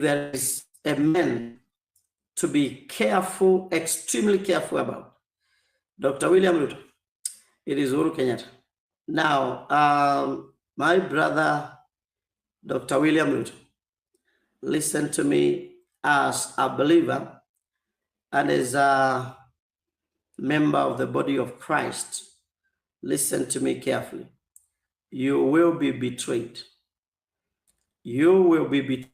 there is a man to be careful, extremely careful about, Dr. William Ruto, it is Uhuru Kenyatta. Now, my brother, Dr. William Ruto, listen to me as a believer and as a member of the body of Christ. Listen to me carefully. You will be betrayed. You will be betrayed.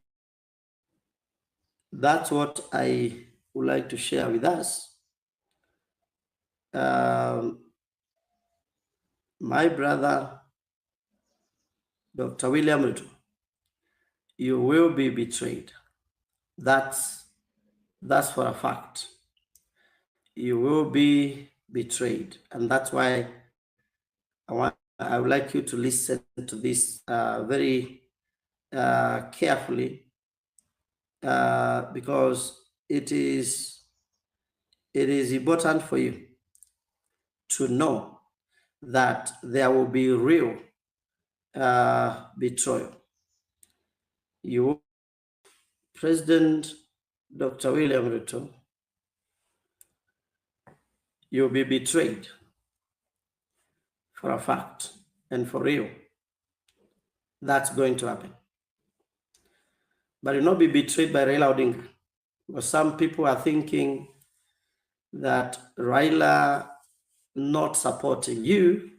That's what I would like to share with us. My brother, Dr. William Ruto, you will be betrayed. That's for a fact. You will be betrayed. And that's why I would like you to listen to this very carefully, because it is important for you to know that there will be real betrayal. You, President Dr. William Ruto, you'll be betrayed for a fact and for real. That's going to happen. But you'll not be betrayed by Raila Odinga. Because some people are thinking that Raila not supporting you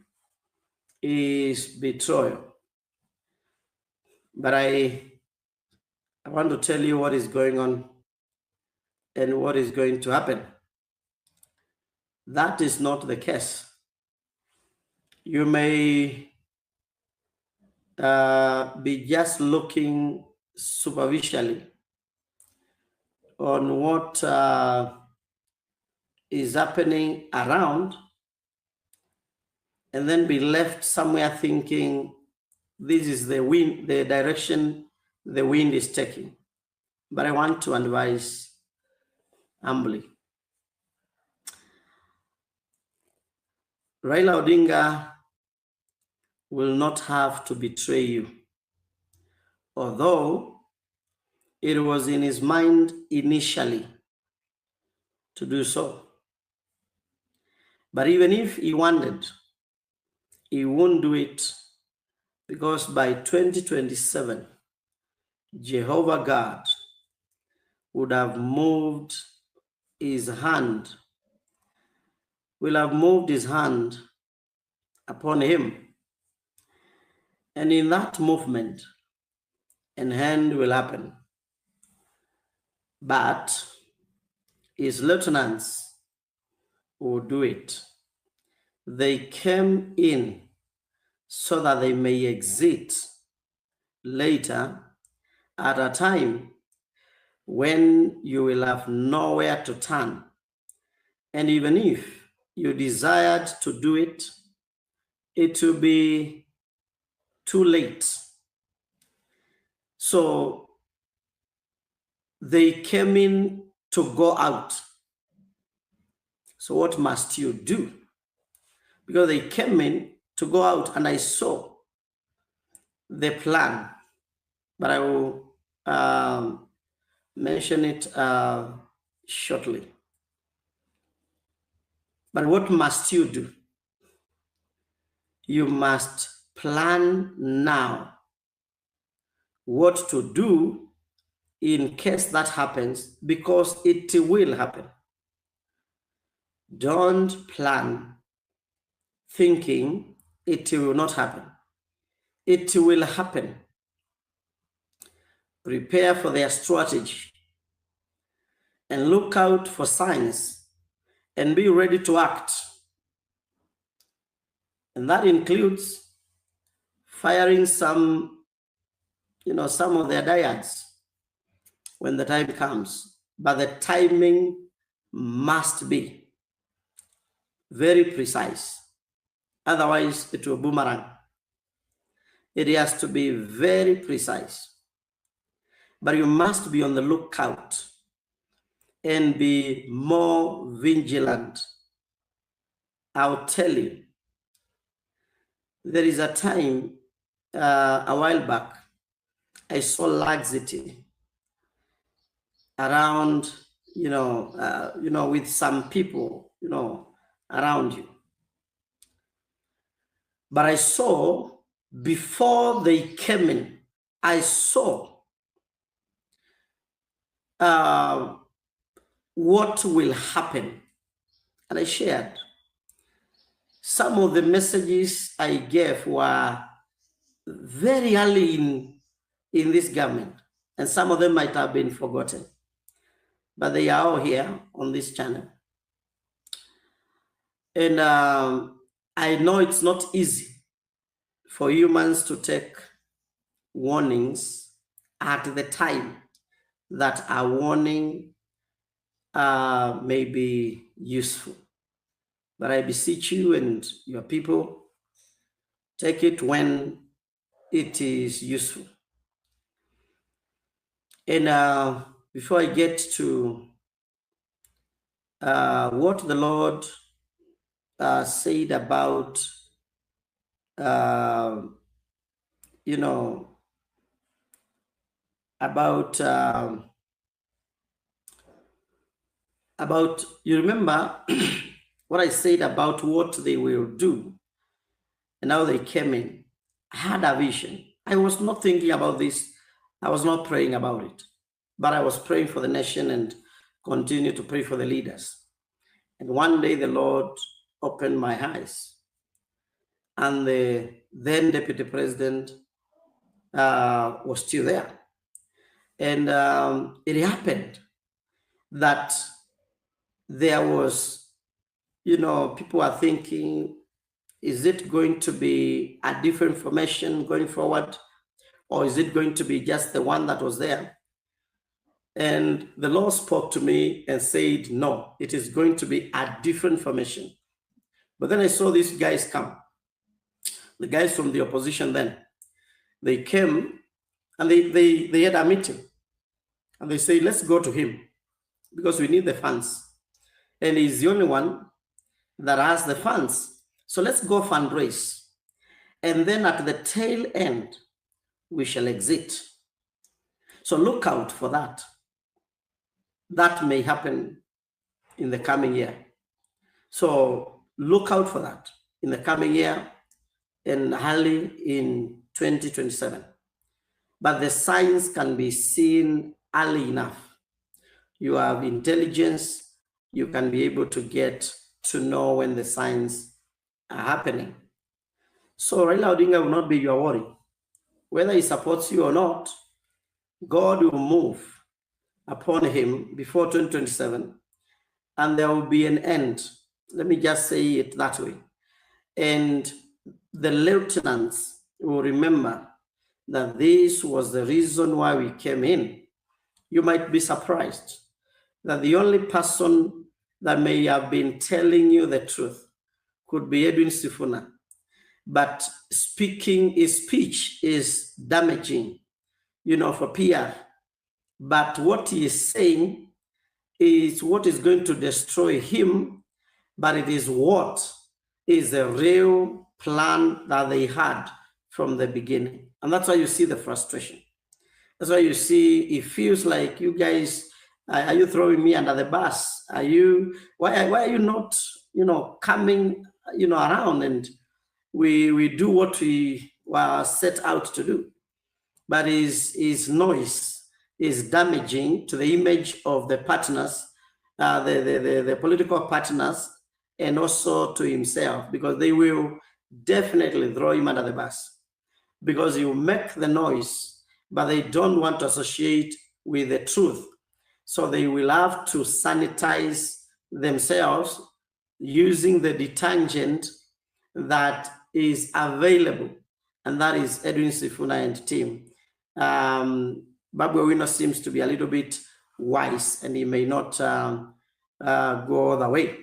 is betrayal. But I want to tell you what is going on and what is going to happen. That is not the case. You may be just looking superficially on what is happening around, and then be left somewhere thinking this is the wind, the direction the wind is taking. But I want to advise humbly. Raila Odinga will not have to betray you, although it was in his mind initially to do so. But even if he wanted, he won't do it, because by 2027, Jehovah God would have moved his hand, will have moved his hand upon him. And in that movement, an end will happen. But his lieutenants will do it. They came in so that they may exit later at a time when you will have nowhere to turn. And even if you desired to do it, it will be too late. So they came in to go out. So what must you do? Because they came in to go out, and I saw the plan, but I will mention it shortly. But what must you do? You must plan now what to do in case that happens, because it will happen. Don't plan thinking it will not happen. It will happen. Prepare for their strategy and look out for signs and be ready to act. And that includes firing some of their dyads when the time comes. But the timing must be very precise. Otherwise, it will boomerang. It has to be very precise. But you must be on the lookout and be more vigilant. I'll tell you, there is a time, a while back, I saw laxity around, with some people, around you. But I saw, before they came in, I saw what will happen. And I shared. Some of the messages I gave were very early in this government, and some of them might have been forgotten. But they are all here on this channel. And I know it's not easy for humans to take warnings at the time that a warning may be useful. But I beseech you and your people, take it when it is useful. And before I get to what the Lord said about, about, you remember what I said about what they will do and how they came in. I had a vision. I was not thinking about this. I was not praying about it, but I was praying for the nation and continue to pray for the leaders. And one day the Lord opened my eyes, and the then Deputy President was still there. And it happened that there was, people are thinking, is it going to be a different formation going forward? Or is it going to be just the one that was there? And the Lord spoke to me and said, no, it is going to be a different formation. But then I saw these guys come, the guys from the opposition then. They came and they had a meeting. And they say, let's go to him because we need the funds. And he's the only one that has the funds. So let's go fundraise. And then at the tail end, we shall exit. So look out for that. That may happen in the coming year. So look out for that in the coming year and early in 2027. But the signs can be seen early enough. You have intelligence, you can be able to get to know when the signs are happening. So Raila Odinga will not be your worry. Whether he supports you or not, God will move upon him before 2027, and there will be an end. Let me just say it that way. And the lieutenants will remember that this was the reason why we came in. You might be surprised that the only person that may have been telling you the truth could be Edwin Sifuna. But his speech is damaging, for PR. But what he is saying is what is going to destroy him, but it is what is the real plan that they had from the beginning. And that's why you see the frustration. That's why you see it feels like, you guys, are you throwing me under the bus? Why are you not, coming, around and we do what we were set out to do? But his noise is damaging to the image of the partners, the political partners, and also to himself, because they will definitely throw him under the bus, because he will make the noise, but they don't want to associate with the truth. So they will have to sanitize themselves using the detergent that is available, and that is Edwin Sifuna and team. Babu Owino seems to be a little bit wise, and he may not go the way,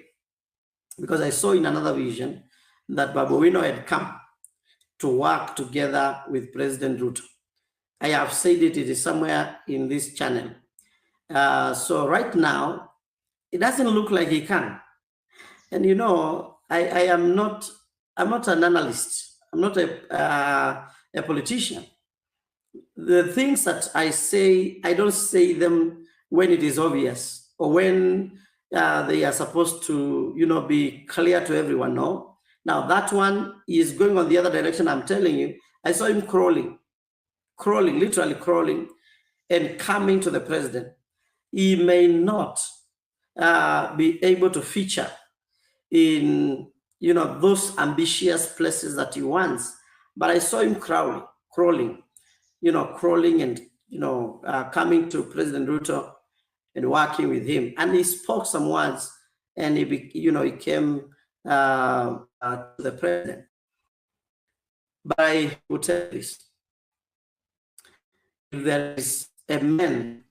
because I saw in another vision that Babu Owino had come to work together with President Ruto. I have said it is somewhere in this channel. So right now, it doesn't look like he can. And I'm not an analyst. I'm not a politician. The things that I say, I don't say them when it is obvious, or when they are supposed to, be clear to everyone. No. Now that one is going on the other direction. I'm telling you, I saw him crawling, literally crawling, and coming to the president. He may not be able to feature in, those ambitious places that he wants, but I saw him crawling, and, coming to President Ruto and working with him. And he spoke some words, and he came to the president. But I will tell you this: if there is a man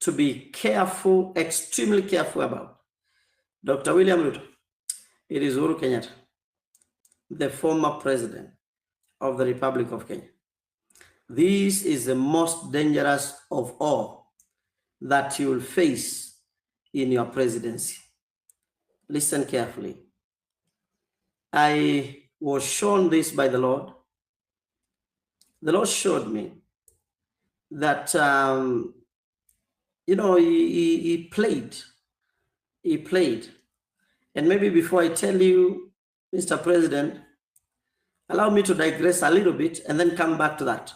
to be careful, extremely careful about, Dr. William Ruto, it is Uhuru Kenyatta, the former president of the Republic of Kenya. This is the most dangerous of all that you will face in your presidency. Listen carefully. I was shown this by the Lord. The Lord showed me that, he played. He played. And maybe before I tell you, Mr. President, allow me to digress a little bit and then come back to that.